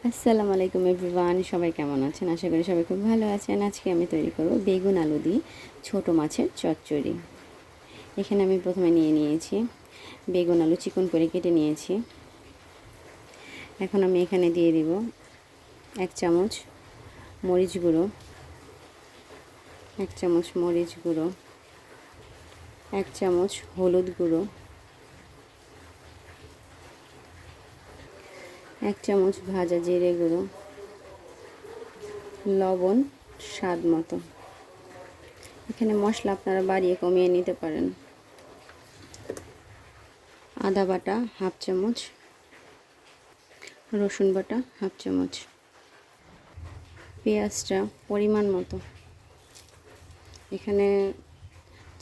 আসসালামু আলাইকুম এভরিওয়ান, সবাই কেমন আছেন? আশা করি সবাই খুব ভালো আছেন। আজকে আমি তৈরি করব বেগুন আলু দিয়ে ছোট মাছের চচ্চড়ি। এখানে আমি প্রথমে নিয়ে নিয়েছি বেগুন আলু, চিকন করে কেটে নিয়েছি। এখন আমি এখানে দিয়ে দিব 1 চামচ মরিচ গুঁড়ো, 1 চামচ মরিচ গুঁড়ো, 1 চামচ হলুদ গুঁড়ো, 1 চামচ ভাজা জিরে গুঁড়ো, লবণ স্বাদ মতো। এখানে মশলা আপনারা বাড়িয়ে কমিয়ে নিতে পারেন। আদা বাটা 1/2 চামচ, রসুন বাটা 1/2 চামচ, পেঁয়াজটা পরিমাণ মতো। এখানে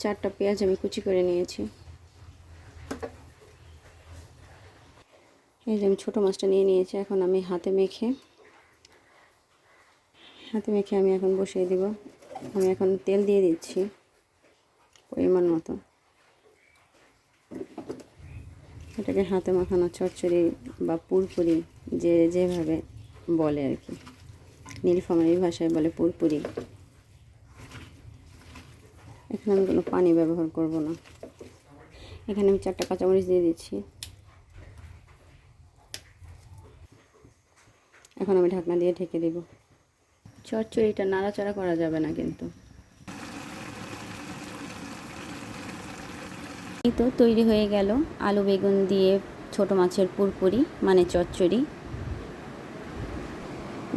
4টা পেঁয়াজ আমি কুচি করে নিয়েছি। এই যে আমি ছোটো মাছটা নিয়ে নিয়েছি। এখন আমি হাতে মেখে আমি এখন বসিয়ে দিব। আমি এখন তেল দিয়ে দিচ্ছি পরিমাণ মতো। এটাকে হাতে মাখানো চচ্চড়ি বা পুরপুরি যেভাবে বলে আর কি, নীলফামারী ভাষায় বলে পুরপুরি। এখানে আমি কোনো পানি ব্যবহার করব না। এখানে আমি 4টা কাঁচামরিচ দিয়ে দিচ্ছি। এখন আমি ঢাকনা দিয়ে ঢেকে দেব। চচ্চড়িটা নাড়াচাড়া করা যাবে না কিন্তু। এই তো তৈরি হয়ে গেল আলু বেগুন দিয়ে ছোট মাছের পুরপুরি মানে চচ্চড়ি।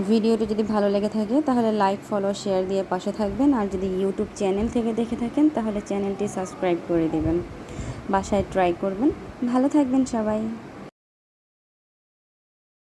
ভিডিওটি যদি ভালো লেগে থাকে তাহলে লাইক, ফলো, শেয়ার দিয়ে পাশে থাকবেন। আর যদি ইউটিউব চ্যানেল থেকে দেখে থাকেন তাহলে চ্যানেলটি সাবস্ক্রাইব করে দেবেন। বাসায় ট্রাই করবেন। ভালো থাকবেন সবাই।